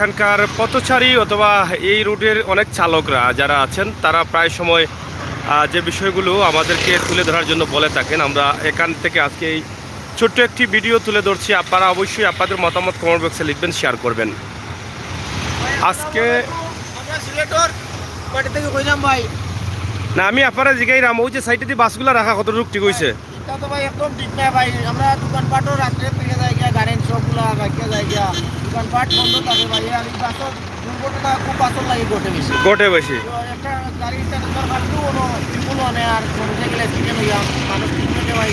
এখানকার পথচারী অথবা এই রুটের অনেক চালকরা যারা আছেন তারা প্রায় সময় যে বিষয়গুলো আমাদেরকে তুলে ধরার জন্য বলে থাকেন। আমরা এখান থেকে আজকে এই ছোট্ট একটি ভিডিও তুলে ধরছি। আপনারা অবশ্যই আপনাদের মতামত কমেন্ট বক্সে লিখবেন, শেয়ার করবেন। আজকে না আমি আপনারা জিগাইরাম ওই যে সাইডে দিয়ে বাসগুলো রাখা কতটুকু ঠিক হয়েছে? তো ভাই একদম ঠিক না ভাই, আমরা দোকানপাটও রাত্রে থেকে যাই গিয়া, গাড়ি সবগুলা রাখিয়া যাই গিয়া, দোকানপাট বন্ধ থাকে ভাই। আর এই বাসের দুর্ঘটনা খুব বাসর লাগে ঘটে বেশি। একটা গাড়িটা নাম্বার কাটলেও কোনো আনে, আর মোটরসাইকেল অ্যাক্সিডেন্ট হইয়া মানুষ তিনজনে ভাই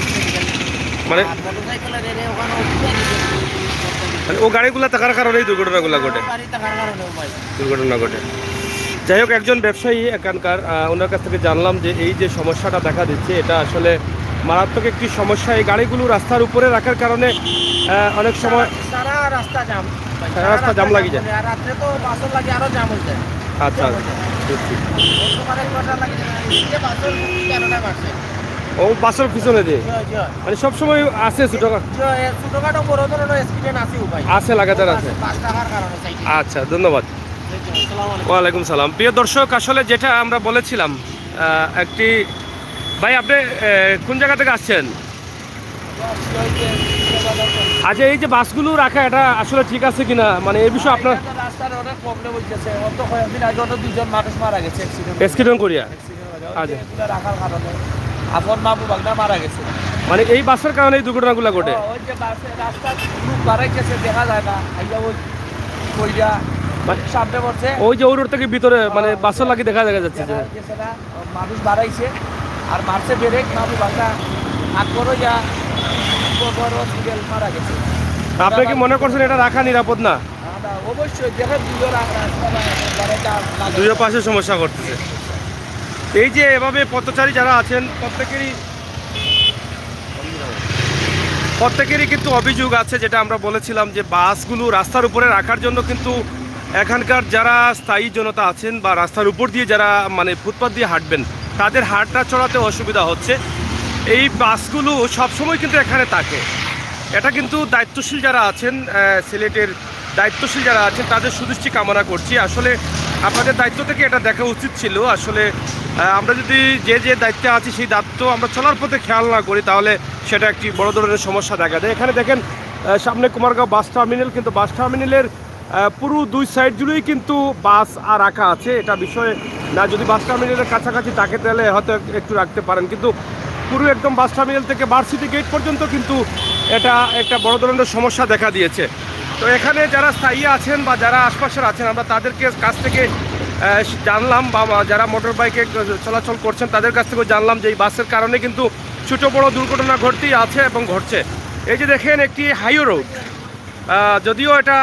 মানে মোটরসাইকেলের ওখানে মানে ও গাড়িগুলো থাকার কারণেই দুর্ঘটনাগুলো ঘটে, গাড়ি থাকার কারণেও ভাই দুর্ঘটনা ঘটে। যাই হোক, একজন ব্যবসায়ী এখানকার, ওনার কাছ থেকে জানলাম যে এই যে সমস্যাটা দেখা দিচ্ছে এটা আসলে মারাত্মক একটি সমস্যা। এই গাড়িগুলো রাস্তার উপরে রাখার কারণে অনেক সময় সারা রাস্তা জাম লাগি যায়। আর রাত্রে তো বাসর লাগে আরো জাম হয়ে যায়। আচ্ছা, ও বাসের পিছনে দিয়ে মানে সবসময় আছে ছোটখাটো বড় ধরনের অ্যাক্সিডেন্ট আছে লাগাতার আছে। আচ্ছা, ধন্যবাদ। ওয়ালাইকুম সালাম। প্রিয় দর্শক, আসলে যেটা আমরা বলেছিলাম একটি ভাই, আপনি কোন জায়গা থেকে আসছেন? আচ্ছা, এই যে বাসগুলো রাখা এটা আসলে ঠিক আছে কিনা, মানে এই বিষয়ে আপনার রাস্তার অনেক প্রবলেম হচ্ছে। অত কয়েকদিন আগে দুজন মানুষ মারা গেছে অ্যাক্সিডেন্ট করিয়া। আচ্ছা, রাখার কারণে আপন বাবু বাগদা মারা গেছে। মানে এই বাসের কারণে এই দুর্ঘটনাগুলো ঘটে। ওই যে বাসে রাস্তা লুক বাড়াইছে, দেখা যায় না। ওই কইরা সামনে পড়ছে, ওই যে ওই রোড থেকে ভিতরে মানে বাসের লাগি দেখা যাচ্ছে যে মানুষ বাড়াইছে আর মারছে ব্রেক, বাবু বাগদা হাত বড় ইয়া হসপিটাল মারা গেছে। আপনি কি মনে করছেন এটা রাখা নিরাপদ না? অবশ্যই দেখেন দুই পাশে সমস্যা করতেছে। এই যে এভাবে পথচারী যারা আছেন প্রত্যেকেরই কিন্তু অভিযোগ আছে, যেটা আমরা বলেছিলাম যে বাসগুলো রাস্তার উপরে রাখার জন্য কিন্তু এখানকার যারা স্থায়ী জনতা আছেন বা রাস্তার উপর দিয়ে যারা মানে ফুটপাথ দিয়ে হাঁটবেন তাদের হাঁটা চড়াতে অসুবিধা হচ্ছে। এই বাসগুলো সবসময় কিন্তু এখানে থাকে। এটা কিন্তু দায়িত্বশীল যারা আছেন, সিলেটের দায়িত্বশীল যারা আছেন তাদের সুদৃষ্টি কামনা করছি। আসলে আপনাদের দায়িত্ব থেকে এটা দেখা উচিত ছিল। আসলে আমরা যদি যে দায়িত্বে আছি সেই দায়িত্ব আমরা চলার পথে খেয়াল না করি তাহলে সেটা একটি বড় ধরনের সমস্যা দেখা দেয়। এখানে দেখেন সামনে কুমারগাঁও বাস টার্মিনাল, কিন্তু বাস টার্মিনালের পুরো দুই সাইড জুড়েই কিন্তু বাস আর রাখা আছে। এটা বিষয়ে না, যদি বাস টার্মিনালের কাছাকাছি থাকে তাহলে হয়তো একটু রাখতে পারেন, কিন্তু পুরো একদম বাস টার্মিনাল থেকে ভার্সিটি গেট পর্যন্ত কিন্তু এটা একটা বড় ধরনের সমস্যা দেখা দিয়েছে। তো এখানে যারা স্থায়ী আছেন বা যারা আশপাশের আছেন আমরা তাদেরকে কাছ থেকে জানলাম, বা যারা মোটর বাইকে চলাচল করছেন তাদের কাছ থেকেও জানলাম যে এই বাসের কারণে কিন্তু ছোটো বড়ো দুর্ঘটনা ঘটতেই আছে এবং ঘটছে। এই যে দেখেন একটি হাইওয়ে রোড, যদিও এটা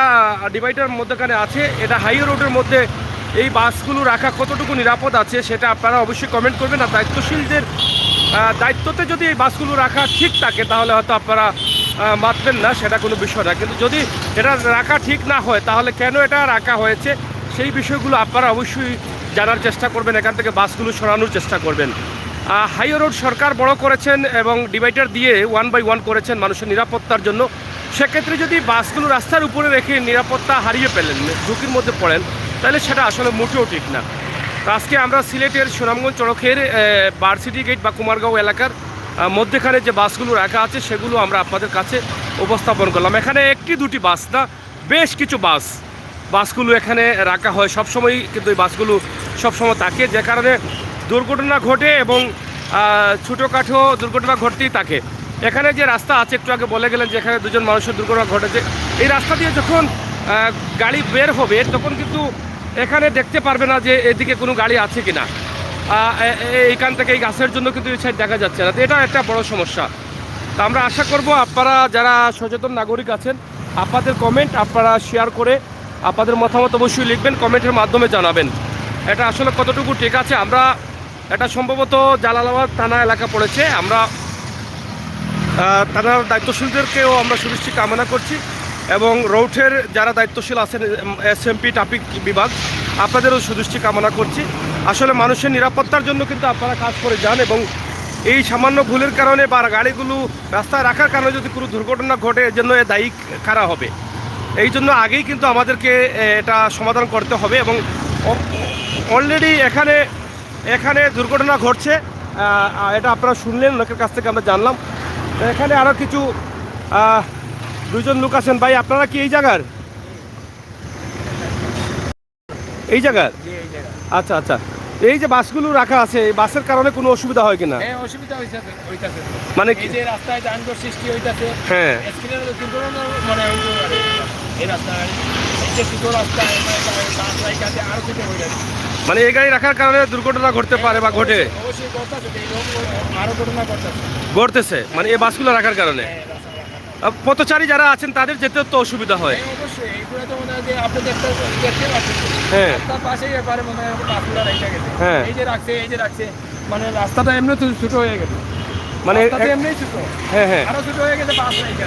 ডিভাইডার মধ্যখানে আছে, এটা হাইওয়ে রোডের মধ্যে এই বাসগুলো রাখা কতটুকু নিরাপদ আছে সেটা আপনারা অবশ্যই কমেন্ট করবেন। আর দায়িত্বশীলদের দায়িত্বতে যদি এই বাসগুলো রাখা ঠিক থাকে তাহলে হয়তো আপনারা মাতবেন না, সেটা কোনো বিষয় না। কিন্তু যদি এটা রাখা ঠিক না হয় তাহলে কেন এটা রাখা হয়েছে সেই বিষয়গুলো আপনারা অবশ্যই জানার চেষ্টা করবেন, এখান থেকে বাসগুলো সরানোর চেষ্টা করবেন। হাইওয়ে রোড সরকার বড় করেছেন এবং ডিভাইডার দিয়ে 1 বাই 1 করেছেন মানুষের নিরাপত্তার জন্য। সেক্ষেত্রে যদি বাসগুলো রাস্তার উপরে রেখে নিরাপত্তা হারিয়ে ফেলেন, ঝুঁকির মধ্যে পড়েন, তাহলে সেটা আসলে মোটেও ঠিক না। তো আজকে আমরা সিলেটের সুনামগঞ্জ চড়কের ভার্সিটি গেট বা কুমারগাঁও এলাকার মধ্যেখানে যে বাসগুলো রাখা আছে সেগুলো আমরা আপনাদের কাছে উপস্থাপন করলাম। এখানে একটি দুটি বাস না, বেশ কিছু বাসগুলো এখানে রাখা হয় সবসময়, কিন্তু এই বাসগুলো সবসময় থাকে, যে কারণে দুর্ঘটনা ঘটে এবং ছোটোখাটো দুর্ঘটনা ঘটতেই থাকে। এখানে যে রাস্তা আছে, একটু আগে বলে গেলেন যে এখানে দুজন মানুষের দুর্ঘটনা ঘটেছে, এই রাস্তা দিয়ে যখন গাড়ি বের হবে তখন কিন্তু এখানে দেখতে পারবে না যে এদিকে কোনো গাড়ি আছে কিনা। এইখান থেকে এই গাছের জন্য কিন্তু এই সাইড দেখা যাচ্ছে না, তো এটা একটা বড় সমস্যা। তো আমরা আশা করব আপনারা যারা সচেতন নাগরিক আছেন আপনাদের কমেন্ট আপনারা শেয়ার করে আপনাদের মতামত অবশ্যই লিখবেন, কমেন্টের মাধ্যমে জানাবেন এটা আসলে কতটুকু ঠিক আছে। আমরা এটা সম্ভবত জালালাবাদ থানা এলাকা পড়েছে, আমরা থানার দায়িত্বশীলদেরকেও আমরা সুদৃষ্টি কামনা করছি এবং রোডের যারা দায়িত্বশীল আছেন এসএমপি ট্রাফিক বিভাগ আপনাদেরও সুদৃষ্টি কামনা করছি। আসলে মানুষের নিরাপত্তার জন্য কিন্তু আপনারা কাজ করে যান এবং এই সামান্য ভুলের কারণে বা গাড়িগুলো রাস্তায় রাখার কারণে যদি কোনো দুর্ঘটনা ঘটে এর জন্য দায়ী কারা হবে। এই জন্য আগেই কিন্তু আমাদেরকে এটা সমাধান করতে হবে এবং অলরেডি এখানে এখানে দুর্ঘটনা ঘটছে, এটা আপনারা শুনলেন, লোকের কাছ থেকে আমরা জানলাম। এখানে আরও কিছু দুজন লোক আছেন। ভাই আপনারা কি এই জায়গার? এই জায়গার? আচ্ছা আচ্ছা। এই যে বাসগুলো রাখা আছে, এই বাসের কারণে কোনো অসুবিধা হয় কিনা? হ্যাঁ, অসুবিধা হইতাছে। মানে এই যে রাস্তায় যানজট সৃষ্টি হইতাছে, হ্যাঁ অ্যাক্সিডেন্টের দুর্ঘটনা মানে এই রাস্তায়, এই যে ছোট রাস্তায় বাস রাইকাতে আরো কিছু হয়ে যাচ্ছে। মানে এই গাড়ি রাখার কারণে দুর্ঘটনা ঘটতে পারে বা ঘটে? অবশ্যই ঘটতেছে, এই লোক আরো ঘটনা ঘটতেছে। ঘটতেছে মানে এই বাসগুলো রাখার কারণে। পথচারী যারা আছেন তাদের যেতে তো অসুবিধা হয়। অবশ্যই এইগুলো তো মনে হয় যে আপনি দেখতে পাচ্ছেন, হ্যাঁ তার পাশেই এবারে মনে হয় বাসগুলো রাইকা গেছে। হ্যাঁ। এই যে রাখছে মানে রাস্তাটা এমনি তো ছোট হয়ে গেছে, মানে রাস্তাটা এমনি ছোট, হ্যাঁ হ্যাঁ। আরো ছোট হয়ে গেছে বাস রাইকা।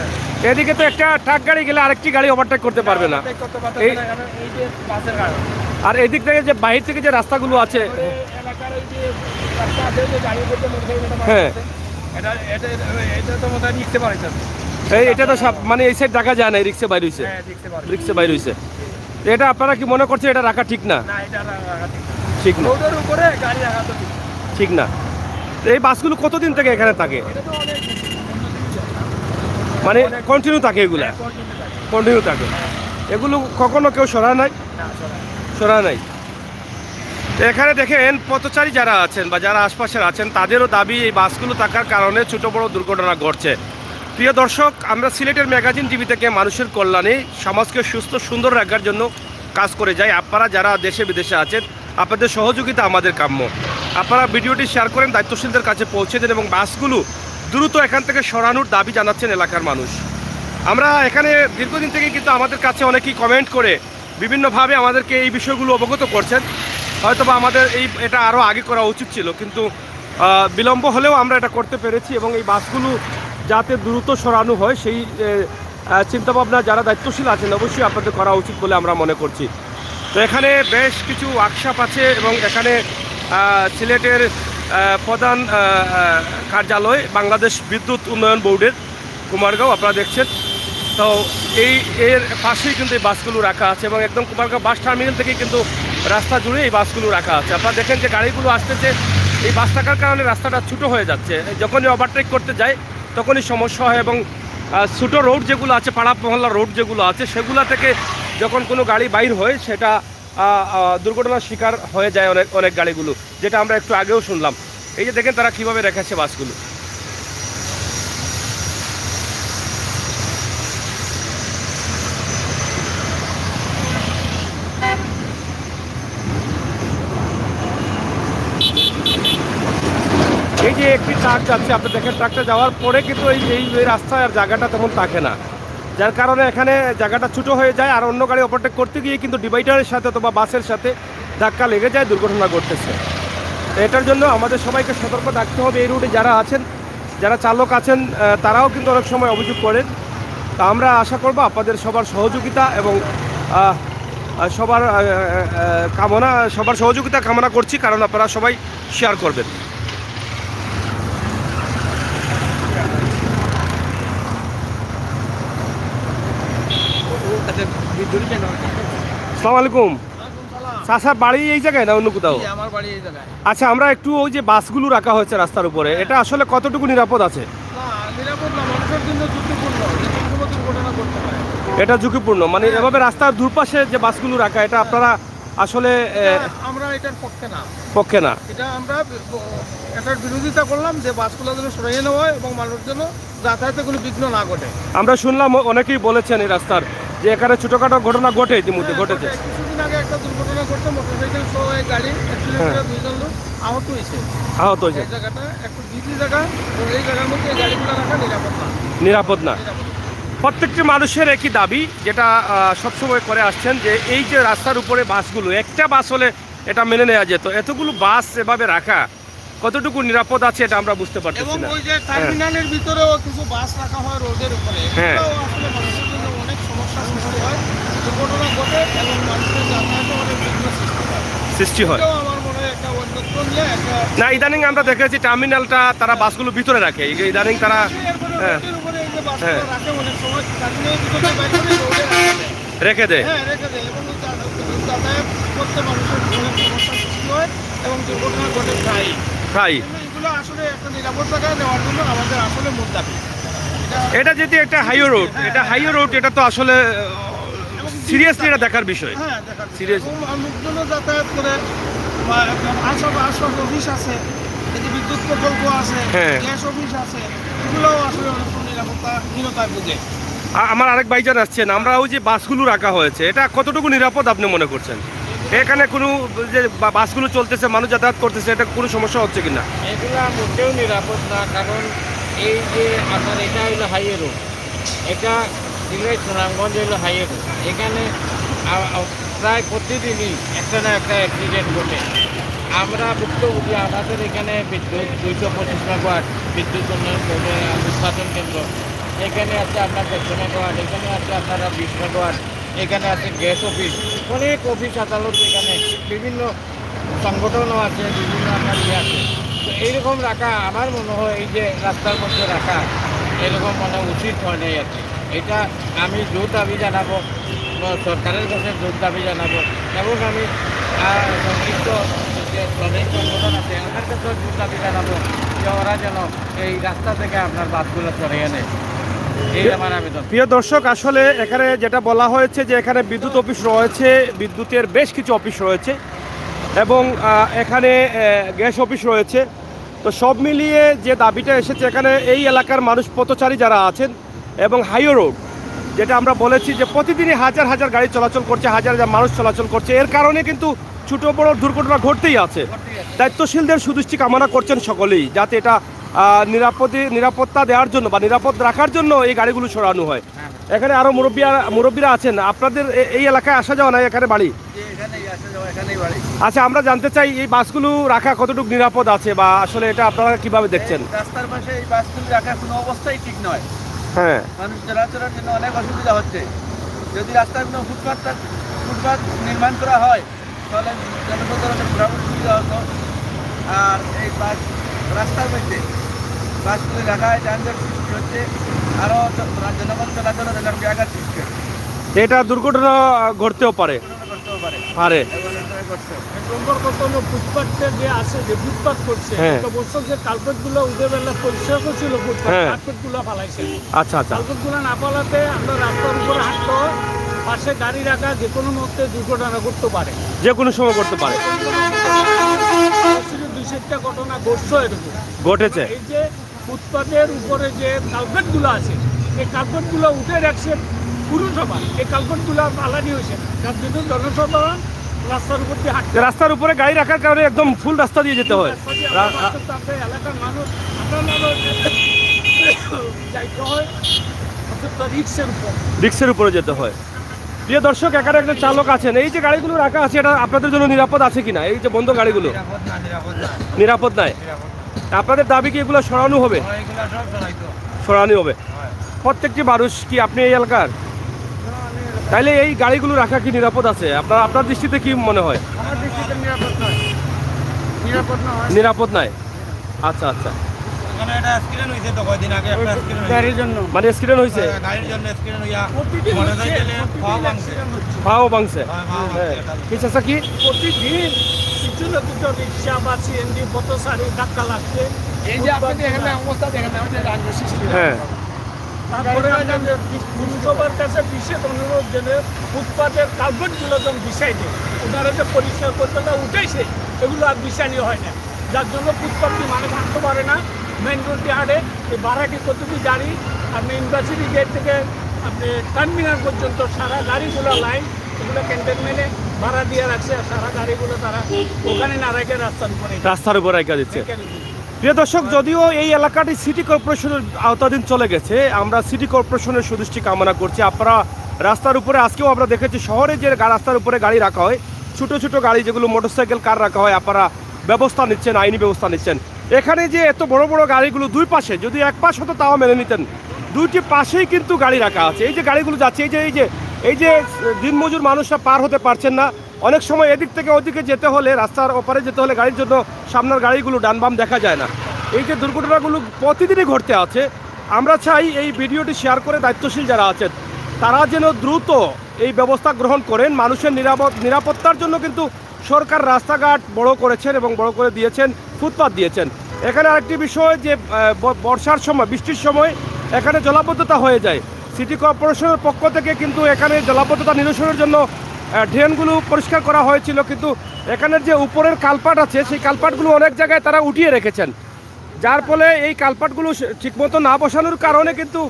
এদিকে তো একটা ট্রাক গাড়ি গেলে আরেকটি গাড়ি ওভারটেক করতে পারবে না। করতে পারতেছে না, কারণ এই যে বাসের কারণে। আর এদিক থেকে যে বাহির থেকে যে রাস্তাগুলো আছে, এলাকার ওই যে রাস্তা আছে, যে গাড়ি করতে মোটরসাইকেলটা হ্যাঁ। এটা এটা এটা তো মনে হয় নিতে পারছে। এটা তো সব মানে এই সাইড দেখা যায় না, রিক্সা বাইর হয়েছে, হ্যাঁ, দেখতে পারছে। রিক্সা বাইর হয়েছে। এটা আপনারা কি মনে করছেন এটা রাখা ঠিক না? না, এটা রাখা ঠিক না। ঠিক না, রোডের উপরে গাড়ি রাখা তো ঠিক না। ঠিক না। তো এই বাসগুলো কতদিন থেকে এখানে থাকে? এটা তো অনেক মানে কন্টিনিউ থাকে, এগুলা কন্টিনিউ থাকে, এগুলো কখনো কেউ সরায় নাই, সরায় নাই। তো এখানে দেখেন পথচারী যারা আছেন বা যারা আশপাশের আছেন তাদেরও দাবি এই বাসগুলো থাকার কারণে ছোট বড় দুর্ঘটনা ঘটছে। প্রিয় দর্শক, আমরা সিলেটের ম্যাগাজিন টিভি থেকে মানুষের কল্যাণে সমাজকে সুস্থ সুন্দর রাখার জন্য কাজ করে যাই। আপনারা যারা দেশে বিদেশে আছেন আপনাদের সহযোগিতা আমাদের কাম্য। আপনারা ভিডিওটি শেয়ার করেন, দায়িত্বশীলদের কাছে পৌঁছে দেন এবং বাসগুলো দ্রুত এখান থেকে সরানোর দাবি জানাচ্ছেন এলাকার মানুষ। আমরা এখানে দীর্ঘদিন থেকে কিন্তু আমাদের কাছে অনেকেই কমেন্ট করে বিভিন্নভাবে আমাদেরকে এই বিষয়গুলো অবগত করছেন। হয়তোবা আমাদের এটা আরও আগে করা উচিত ছিল, কিন্তু বিলম্ব হলেও আমরা এটা করতে পেরেছি এবং এই বাসগুলো যাতে দ্রুত সরানো হয় সেই চিন্তাভাবনা যারা দায়িত্বশীল আছেন অবশ্যই আপনাদের করা উচিত বলে আমরা মনে করছি। তো এখানে বেশ কিছু ওয়ার্কশপ আছে এবং এখানে সিলেটের প্রধান কার্যালয় বাংলাদেশ বিদ্যুৎ উন্নয়ন বোর্ডের কুমারগাঁও আপনারা দেখছেন। তো এর পাশেই কিন্তু এই বাসগুলো রাখা আছে এবং একদম কুমারগাঁও বাস টার্মিনাল থেকেই কিন্তু রাস্তা জুড়ে এই বাসগুলো রাখা আছে। আপনারা দেখেন যে গাড়িগুলো আসতেছে, এই বাস থাকার কারণে রাস্তাটা ছোটো হয়ে যাচ্ছে। যখনই ওভারটেক করতে যায় তখনই সমস্যা হয় এবং ছোটো রোড যেগুলো আছে, পাড়া মহল্লা রোড যেগুলো আছে, সেগুলো থেকে যখন কোনো গাড়ি বাইর হয় সেটা দুর্ঘটনার শিকার হয়ে যায় অনেক অনেক গাড়িগুলো, যেটা আমরা একটু আগেও শুনলাম। এই যে দেখেন তারা কীভাবে রেখেছে বাসগুলো। এই যে একটি ট্রাক যাচ্ছে, আপনি দেখেন ট্রাকটা যাওয়ার পরে কিন্তু এই রাস্তায় আর জায়গাটা তেমন থাকে না, যার কারণে এখানে জায়গাটা ছোটো হয়ে যায় আর অন্য গাড়ি ওভারটেক করতে গিয়ে কিন্তু ডিভাইডারের সাথে অথবা বাসের সাথে ধাক্কা লেগে যায়, দুর্ঘটনা ঘটতেছে। এটার জন্য আমাদের সবাইকে সতর্ক থাকতে হবে। এই রুটে যারা আছেন, যারা চালক আছেন, তারাও কিন্তু অনেক সময় অভিযোগ করেন। তা আমরা আশা করব আপনাদের সবার সহযোগিতা এবং সবার সহযোগিতা কামনা করছি, কারণ আপনারা সবাই শেয়ার করবেন। আসসালামু আলাইকুম। চাচা বাড়ি এই জায়গায় না অন্য কোথাও? আমার বাড়ি এই জায়গায়। আচ্ছা, আমরা একটু ওই যে বাসগুলো রাখা হয়েছে রাস্তার উপরে, এটা আসলে কতটুকু নিরাপদ আছে? না, নিরাপদ না, মানুষের জন্য ঝুঁকিপূর্ণ, যে কোনো দুর্ঘটনা করতে পারে। এটা ঝুঁকিপূর্ণ, মানে এভাবে রাস্তার দুপাশে যে বাসগুলো রাখা, এটা আপনারা আসলে আমরা এটার পক্ষে না, পক্ষে না। এটা আমরা এটার বিরোধিতা করলাম যে বাসগুলো যেন সরিয়ে নেওয়া হয় এবং মানুষ যেন যাতায়াতে কোনো বিঘ্ন না ঘটে। আমরা শুনলাম অনেকেই বলেছেন এই রাস্তার যে এখানে ছোটখাটো ঘটনা ঘটে, ইতিমধ্যে ঘটেছে। কিছুদিন আগে একটা দুর্ঘটনা ঘটছে, মোটরসাইকেল সহ এই গাড়ি অ্যাক্সিডেন্টে দুইজন লোক আহত হয়েছে। আহত হয়েছে। এই জায়গাটা একটু বিজি জায়গা, তো এই জায়গার মধ্যে এই গাড়িগুলো রাখা নিরাপদ না। নিরাপদ না। প্রত্যেকটি মানুষের একই দাবি, যেটা সবসময় করে আসছেন, যে এই যে রাস্তার উপরে বাসগুলো, একটা বাস হলে এটা মেনে নেওয়া যেত, এতগুলো বাস এভাবে রাখা কতটুকু নিরাপদ আছে এটা আমরা বুঝতে পারতেছি এবং না। ওই যে টার্মিনালের ভিতরেও কিছু বাস রাখা হয় রোডের উপরে, হ্যাঁ। এটাও আসলে মানুষের জন্য অনেক সমস্যার সৃষ্টি হয়, দুর্ঘটনা ঘটে এবং মানুষের যাতায়াতে অনেক বিঘ্ন সৃষ্টি হয়। এটাও আমার মনে হয় একটা অন্যত্র নিয়ে একটা না, ইদানিং আমরা দেখেছি টার্মিনালটা তারা বাসগুলো ভিতরে রাখে, ইদানিং তারা এরপরে রোডের উপরে এই যে বাসগুলো রাখে অনেক সময় টার্মিনালের ভিতরে বাইরে করে রোডে রাখা যায়। রেখে দেয়। হ্যাঁ, রেখে দেয় এবং যাতায়াত করতে মানুষের অনেক সমস্যার সৃষ্টি হয় এবং দুর্ঘটনা ঘটে প্রায়ই। প্রায় এগুলো আসলে একটা নিরাপদ জায়গায় নেওয়ার জন্য আমাদের আসলে মূল দাবি। এটা যদি একটা হাইওয়ে রোড, এটা হাইওয়ে রোড, এটা তো আসলে সিরিয়াসলি এটা দেখার বিষয়। হ্যাঁ, দেখার Serious? এবং লোকজনও যাতায়াত করে বা আশপাশ অফিস আছে, এই যে বিদ্যুৎ প্রকল্প আছে, হ্যাঁ। গ্যাস অফিস আছে, এগুলোও আসলে অনেক নিরাপত্তাহীনতায় ভুগে। আমার আরেক ভাইজান আসছেন, আমরা ওই যে বাসগুলো রাখা হয়েছে, এটা কতটুকু নিরাপদ আপনি মনে করছেন? এখানে কোনো যে বাসগুলো চলতেছে, মানুষ যাতায়াত করতেছে, এটা কোনো সমস্যা হচ্ছে কিনা? এগুলা মোটেও নিরাপদ না, কারণ এই যে আপনার এটা হইলো হাইওয়ে রোড, এটা সিলেট সুনামগঞ্জ হইলো হাইওয়ে রোড। এখানে প্রায় প্রতিদিনই একটা না একটা অ্যাক্সিডেন্ট ঘটে। আমরা ভুক্তভোগী, আমাদের এখানে বিদ্যুৎ 225 মেগাওয়াট বিদ্যুৎ উৎপাদন কেন্দ্র, এখানে আছে আপনার 100 মেগাওয়াট, এখানে আছে আপনারা 20 মেগাওয়াট, এখানে আছে গ্যাস অফিস, অনেক অফিস আদালত, এখানে বিভিন্ন সংগঠনও আছে, বিভিন্ন আপনার ইয়ে আছে। তো এইরকম রাখা আমার মনে হয় এই যে রাস্তার মধ্যে রাখা এরকম মনে উচিত হয় নাই আর কি। এটা আমি জোর দাবি জানাবো, সরকারের কাছে জোর দাবি জানাবো এবং আমি সংশ্লিষ্ট যে শ্রমিক সংগঠন আছে ওনার কাছেও জোর দাবি জানাবো যে ওরা যেন এই রাস্তা থেকে আপনার বাসগুলো সরিয়ে নেয়। এই আমার আবেদন। প্রিয় দর্শক, আসলে এখানে যেটা বলা হয়েছে যে এখানে বিদ্যুৎ অফিস রয়েছে, বিদ্যুতের বেশ কিছু অফিস রয়েছে এবং এখানে গ্যাস অফিস রয়েছে। তো সব মিলিয়ে যে দাবিটা এসেছে, এখানে এই এলাকার মানুষ পথচারী যারা আছেন এবং হাইওয়ে রোড, যেটা আমরা বলেছি যে প্রতিদিনই হাজার হাজার গাড়ি চলাচল করছে, হাজার হাজার মানুষ চলাচল করছে, এর কারণে কিন্তু ছোটো বড় দুর্ঘটনা ঘটতেই আছে। দায়িত্বশীলদের সুদৃষ্টি কামনা করছেন সকলেই, যাতে এটা নিরাপত্তা দেওয়ার জন্য বা নিরাপদ রাখার জন্য এই গাড়িগুলো সরানো হয়। এখানে আরও মুরব্বীরা আছেন, আপনাদের এই এলাকায় আসা যাওয়া নাই, এখানে বাড়ি? আচ্ছা, আমরা জানতে চাই এই বাসগুলো রাখা কতটুকু নিরাপদ আছে বা আসলে এটা আপনারা কিভাবে দেখছেন? রাস্তার পাশে এই বাসগুলি রাখার কোনো অবস্থাই ঠিক নয়। হ্যাঁ, মানুষ চলাচলের জন্য অনেক অসুবিধা হচ্ছে। যদি রাস্তার কোনো ফুটপাত নির্মাণ করা হয় তাহলে জনসাধারণের ঘোরাঘুরি সুবিধা হতো। আর এই বাস রাস্তার মধ্যে বাসগুলি রাখায় যানজট সৃষ্টি হচ্ছে, আরও জনগণ চলাচলের এলাকার জায়গার সৃষ্টি হচ্ছে। এটা দুর্ঘটনা ঘটতেও পারে। করতেও পারে পারে এবং এটা ঘটছে। এক নম্বর কথা হলো ফুটপাথে যে আছে, যে ফুটপাথ করছে, হ্যাঁ। একটা বছর যে কার্পেটগুলো উঠে বেলা পরিষ্কার করছিল, ফুটপাথ হ্যাঁ। কার্পেটগুলো ফালাইছে। আচ্ছা আচ্ছা, কার্পেটগুলো না ফালাতে আমরা রাস্তার উপরে হাঁটতে হয়, পাশে গাড়ি রাখা, যে কোনো মুহূর্তে দুর্ঘটনা ঘটতে পারে, যে কোনো সময় করতে পারে, 2-4টা ঘটনা ঘটছে এরকম ঘটেছে। এই যে ফুটপাথের উপরে যে কালভেটগুলো আছে, এই কালভেটগুলো উঠে রাখছে পুরসভা, এই কালভেটগুলো ফালানি হয়েছে, যার জন্য জনসাধারণ রাস্তার উপর দিয়ে হাঁটছে। রাস্তার উপরে গাড়ি রাখার কারণে একদম ফুল রাস্তা দিয়ে যেতে হয়, এলাকার মানুষ যাইতে হয় রিক্সের উপর, রিক্সের উপরে যেতে হয়। প্রিয় দর্শক, এখানে একজন চালক আছেন, এই যে গাড়িগুলো রাখা আছে এটা আপনাদের জন্য নিরাপদ আছে কিনা? এই যে বন্ধ গাড়িগুলো নিরাপদ নাই, আপনাদের দাবি কি এগুলো সরানো হবে? সরানো হবে। প্রত্যেকটি মানুষ কি আপনি এই এলাকার? তাইলে এই গাড়িগুলো রাখা কি নিরাপদ আছে? আপনার দৃষ্টিতে কি মনে হয়? আমার দৃষ্টিতে নিরাপদ নয়, নিরাপদ নয়। নিরাপদ নাই। আচ্ছা আচ্ছা, এখানে একটা অ্যাক্সিডেন্ট হয়েছে তো কয়দিন আগে, একটা অ্যাক্সিডেন্ট গাড়ির জন্য মানে অ্যাক্সিডেন্ট হয়েছে, গাড়ির জন্য অ্যাক্সিডেন্ট হইয়া প্রতিদিন মনে হচ্ছে, হয় গেলে পাও ভাঙছে। accident হচ্ছে। পাও ভাঙছে। হ্যাঁ, কি চাচা কি? প্রতিদিন কিছু না কিছু রিক্সা বা সিএনজি পথচারী ধাক্কা লাগছে। এই যে আপনি এখানে অবস্থা দেখেন, আমাদের রাজ্য সৃষ্টি হয়। হ্যাঁ, তারপরে পুরসভার কাছে বিশেষ অনুরোধ জেনে ফুটপাতের কালভেটগুলো যেন বিছাই দেয়, ওনারা যে পরিষ্কার করতে উঠেছে এগুলো আর বিছানি হয় না, যার জন্য ফুটপাথটি মানুষ হাঁটতে পারে না, মেন রোডটি হাঁটে। এই ভাড়াটি কতটি গাড়ি আপনি ইউনিভার্সিটি গেট থেকে আপনি টার্মিনাল পর্যন্ত সারা গাড়িগুলো লাইন, এগুলো ক্যান্টনমেন্টে ভাড়া দিয়ে রাখছে, আর সারা গাড়িগুলো তারা ওখানে না রেখে রাস্তার উপরে রাস্তার উপর রেখে দিচ্ছে। রেখে দিচ্ছে। প্রিয় দর্শক, যদিও এই এলাকাটি সিটি কর্পোরেশনের আওতাধীন চলে গেছে, আমরা সিটি কর্পোরেশনের সুদৃষ্টি কামনা করছি। আপনারা রাস্তার উপরে আজকেও আমরা দেখেছি শহরে যে রাস্তার উপরে গাড়ি রাখা হয়, ছোট ছোট গাড়ি যেগুলো মোটরসাইকেল কার রাখা হয়, আপনারা ব্যবস্থা নিচ্ছেন, আইনি ব্যবস্থা নিচ্ছেন। এখানে যে এত বড় বড় গাড়িগুলো দুই পাশে, যদি এক পাশ হতো তাও মেনে নিতেন, দুইটি পাশেই কিন্তু গাড়ি রাখা আছে। এই যে গাড়িগুলো যাচ্ছে, এই যে দিনমজুর মানুষরা পার হতে পারছেন না, অনেক সময় এদিক থেকে ওদিকে যেতে হলে, রাস্তার ওপারে যেতে হলে গাড়ির জন্য সামনের গাড়িগুলো ডান বাম দেখা যায় না। এই যে দুর্ঘটনাগুলো প্রতিদিনই ঘটতে আছে, আমরা চাই এই ভিডিওটি শেয়ার করে দায়িত্বশীল যারা আছেন তারা যেন দ্রুত এই ব্যবস্থা গ্রহণ করেন। মানুষের নিরাপত্তার জন্য কিন্তু সরকার রাস্তাঘাট বড় করেছেন এবং বড় করে দিয়েছেন, ফুটপাত দিয়েছেন। এখানে আরেকটি বিষয় যে বর্ষার সময়, বৃষ্টির সময় এখানে জলাবদ্ধতা হয়ে যায়। সিটি কর্পোরেশনের পক্ষ থেকে কিন্তু এখানে জলাবদ্ধতা নিরসনের জন্য ড্রেনগুলো পরিষ্কার করা হয়েছিল, কিন্তু এখানের যে উপরের কালপাট আছে সেই কালপাটগুলো অনেক জায়গায় তারা উঠিয়ে রেখেছেন, যার ফলে এই কালপাটগুলো ঠিকমতো না বসানোর কারণে কিন্তু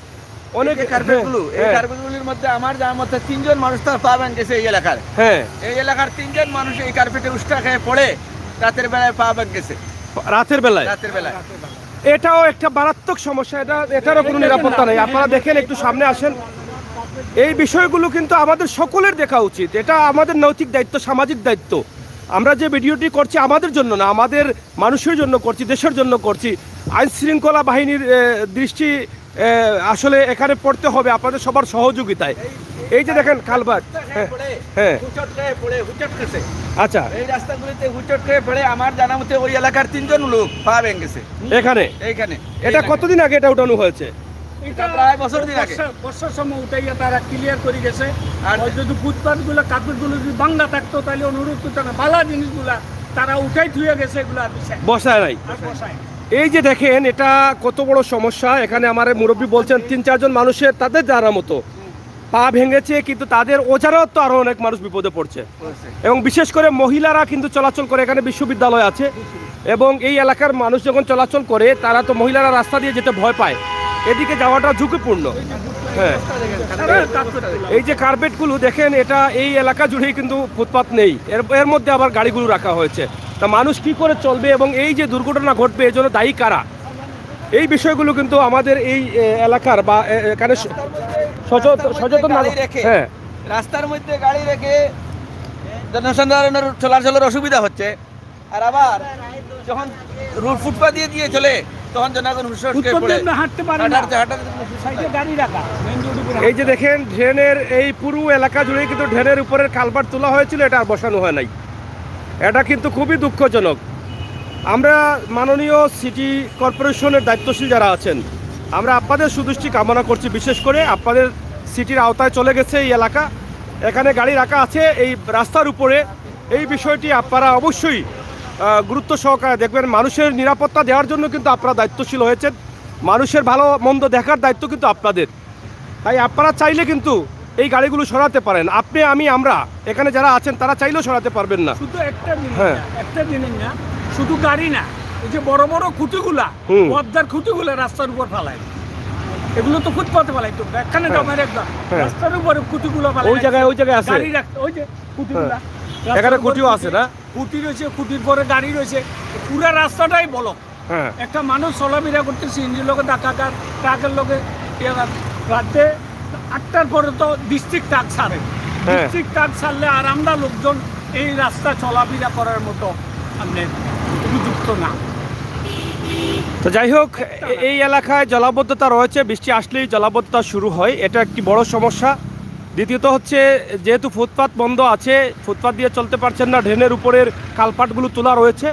অনেক কার্পেটগুলির মধ্যে আমার জানার মধ্যে 3 জন মানুষ তার পা ভেঙেছে এই এলাকার। হ্যাঁ, এই এলাকার 3 জন মানুষ এই কার্পেটে উষ্টা খেয়ে পড়ে রাতের বেলায় পা ভেঙেছে। রাতের বেলায় এটাও একটা মারাত্মক সমস্যা। এটারও কোনো নিরাপত্তা নেই। আপনারা দেখেন, একটু সামনে আসেন। এই বিষয়গুলো কিন্তু আমাদের সকলের দেখা উচিত। এটা আমাদের নৈতিক দায়িত্ব, সামাজিক দায়িত্ব। আমরা যে ভিডিওটি করছি আমাদের জন্য না, আমাদের মানুষের জন্য করছি, দেশের জন্য করছি। আইন শৃঙ্খলা বাহিনীর দৃষ্টি আসলে এখানে পড়তে হবে আপনাদের সবার সহযোগিতায়। এই যে দেখেন কালভার্ট, হ্যাঁ, আচ্ছা, এই রাস্তাগুলিতে হুচট খেয়ে পড়ে আমার জানা মতে ওই এলাকার 3 জন লোক পা ভেঙেছে এখানে। এটা কতদিন আগে এটা উঠানো হয়েছে? এটা প্রায় বছর দিন আগে বর্ষার সময় উঠাইয়া তারা ক্লিয়ার করে গেছে। আর যদি ফুটপাথগুলো, কার্পেটগুলো যদি বাংলা থাকতো তাহলে অনুরোধ করতো না, বালা জিনিসগুলা তারা উঠাই ধুয়ে গেছে, এগুলো আর বসায় নাই। এই যে দেখেন, এটা কত বড় সমস্যা। এখানে আমার মুরব্বী বলছেন 3-4 জন মানুষের তাদের জানার মতো পা ভেঙেছে, কিন্তু তাদের অজানাও তো আরো অনেক মানুষ বিপদে পড়ছে। এবং বিশেষ করে মহিলারা কিন্তু চলাচল করে, এখানে বিশ্ববিদ্যালয় আছে এবং এই এলাকার মানুষ যখন চলাচল করে তারা তো মহিলারা রাস্তা দিয়ে যেতে ভয় পায়, এদিকে যাওয়াটা ঝুঁকিপূর্ণ। হ্যাঁ, এই যে কার্পেটগুলো দেখেন, এটা এই এলাকা জুড়েই কিন্তু ফুটপাত নেই, এর মধ্যে আবার গাড়িগুলো রাখা হয়েছে। তা মানুষ কি করে চলবে এবং এই যে দুর্ঘটনা ঘটবে এর জন্য দায়ী কারা, এই বিষয়গুলো কিন্তু আমাদের এই এলাকার বা এখানে সচেতন হ্যাঁ, রাস্তার মধ্যে গাড়ি রেখে জনসাধারণের চলাচলের অসুবিধা হচ্ছে। আর আবার যখন রোড ফুটপাত দিয়ে চলে তখন জনগণ হাঁটতে পারে না, সাইডে গাড়ি রাখা। এই যে দেখেন, ড্রেনের এই পুরো এলাকা জুড়ে কিন্তু ড্রেনের উপরের কালভার্ট তোলা হয়েছিল, এটা আর বসানো হয় নাই। এটা কিন্তু খুবই দুঃখজনক। আমরা মাননীয় সিটি কর্পোরেশনের দায়িত্বশীল যারা আছেন, আমরা আপনাদের সুদৃষ্টি কামনা করছি। বিশেষ করে আপনাদের সিটির আওতায় চলে গেছে এই এলাকা, এখানে গাড়ি রাখা আছে এই রাস্তার উপরে। এই বিষয়টি আপনারা অবশ্যই গুরুত্ব সহকারে দেখবেন। মানুষের নিরাপত্তা দেওয়ার জন্য কিন্তু আপনারা দায়িত্বশীল হয়েছেন, মানুষের ভালো মন্দ দেখার দায়িত্ব কিন্তু আপনাদের। তাই আপনারা চাইলে কিন্তু এই গাড়িগুলো সরাতে পারেন। আপনি, আমি, আমরা এখানে যারা আছেন তারা চাইলেও সরাতে পারবেন না। শুধু একটা জিনিস না, শুধু গাড়ি না, এই যে বড় বড় খুঁটিগুলা, পদ্মার খুঁটিগুলা রাস্তার উপর ফেলায়, এগুলো তো ফুটপাতে ফেলাই। তো এখানে জমার একদম রাস্তার উপরে খুঁটিগুলো ফেলায়, ওই জায়গায় আছে গাড়ি রাখতে। ওই যে খুঁটিগুলা, এখানে খুঁটিও আছে না, খুঁটি রয়েছে, খুঁটির পরে গাড়ি রয়েছে, পুরা রাস্তাটাই বলো। একটা মানুষ চলাফেরা করতেছে, ইঞ্জিন লোকে ডাকাকার, ট্রাকের লোকে রাতে 8টার পরে তো ডিস্ট্রিক্ট ট্রাক ছাড়ে। ডিস্ট্রিক্ট ট্রাক ছাড়লে আর আমরা লোকজন এই রাস্তা চলাফেরা করার মতো উপযুক্ত না। তো যাই হোক, এই এলাকায় জলাবদ্ধতা রয়েছে, বৃষ্টি আসলেই জলাবদ্ধতা শুরু হয়, এটা একটি বড় সমস্যা। দ্বিতীয়ত হচ্ছে, যেহেতু ফুটপাত বন্ধ আছে, ফুটপাত দিয়ে চলতে পারছেন না, ড্রেনের উপরের কালপাটগুলো তোলা রয়েছে,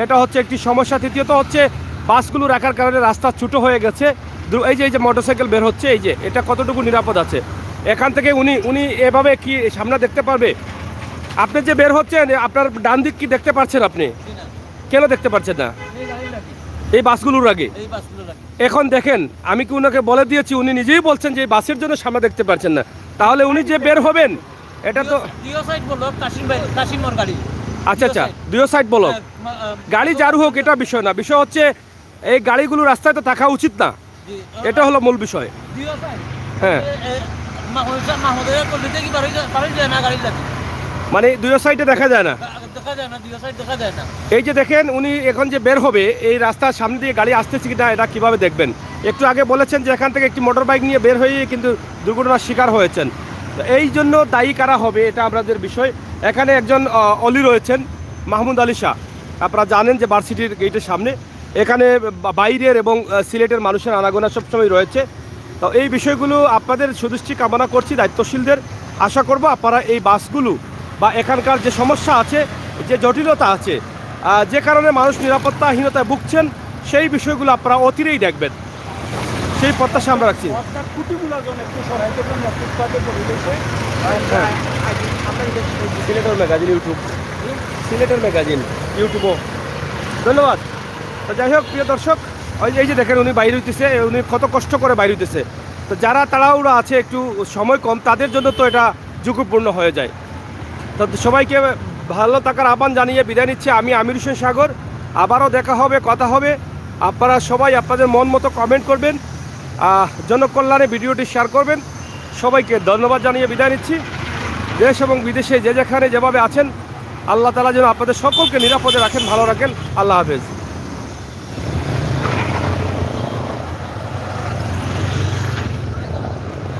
এটা হচ্ছে একটি সমস্যা। তৃতীয়ত হচ্ছে, বাসগুলো রাখার কারণে রাস্তা ছোটো হয়ে গেছে। এই যে মোটরসাইকেল বের হচ্ছে, এই যে এটা কতটুকু নিরাপদ আছে, এখান থেকে উনি এভাবে কি সামনে দেখতে পারবে? আপনি যে বের হচ্ছেন, আপনার ডান দিক কি দেখতে পাচ্ছেন? আপনি কেন দেখতে পাচ্ছেন না? এই বাসগুলোর আগে এখন দেখেন, আমি কি উনাকে বলে দিয়েছি, উনি নিজেই বলছেন যে এই বাসের জন্য সামনে দেখতে পাচ্ছেন না। তাহলে উনি যে বের হবেন, এটা তো আচ্ছা, দুই সাইড ব্লক, গাড়ি যার হোক এটা বিষয় না। বিষয় হচ্ছে এই গাড়িগুলো রাস্তায় তো থাকা উচিত না, এটা হলো মূল বিষয়। হ্যাঁ, মানে দুই সাইডে দেখা যায় না। এই যে দেখেন, উনি এখন যে বের হবে, এই রাস্তার সামনে দিয়ে গাড়ি আসতেছে কিনা এটা কিভাবে দেখবেন? একটু আগে বলেছেন যে এখান থেকে একটি মোটর বাইক নিয়ে বের হয়ে কিন্তু দুর্ঘটনার শিকার হয়েছেন। এই জন্য দায়ী কারা হবে, এটা আমাদের বিষয়। এখানে একজন অলি রয়েছেন, মাহমুদ আলী শাহ, আপনারা জানেন যে ভার্সিটির গেটের সামনে। এখানে বাইরের এবং সিলেটের মানুষের আনাগোনা সবসময় রয়েছে। তো এই বিষয়গুলো আপনাদের সুদৃষ্টি কামনা করছি, দায়িত্বশীলদের। আশা করব আপনারা এই বাসগুলো বা এখানকার যে সমস্যা আছে, যে জটিলতা আছে, যে কারণে মানুষ নিরাপত্তাহীনতায় ভুগছেন, সেই বিষয়গুলো আপনারা অতিরেই দেখবেন। সেই প্রত্যাশা আমরা রাখছি। অর্থাৎ খুঁটিগুলো যেন একটু সরাইতে জন্য ফুটপাতে পরিবেশে সিলেটের ম্যাগাজিন ইউটিউব, সিলেটের ম্যাগাজিন ইউটিউবও ধন্যবাদ। তো যাই হোক প্রিয় দর্শক, এই যে দেখেন উনি বাইরে হইতেছে, উনি কত কষ্ট করে বাইরে হইতেছে। তো যারা তাড়াহুড়া আছে, একটু সময় কম, তাদের জন্য তো এটা ঝুঁকিপূর্ণ হয়ে যায়। তো সবাইকে ভালো থাকার আহ্বান জানিয়ে বিদায় নিচ্ছে আমি আমির হোসেন সাগর। আবারও দেখা হবে, কথা হবে। আপনারা সবাই আপনাদের মন মতো কমেন্ট করবেন, জনকল্যাণে ভিডিওটি শেয়ার করবেন। সবাইকে ধন্যবাদ জানিয়ে বিদায় নিচ্ছি। দেশ এবং বিদেশে যে যেখানে যেভাবে আছেন, আল্লাহ তাআলা যেন আপনাদের সকলকে নিরাপদে রাখেন, ভালো রাখেন। আল্লাহ হাফেজ।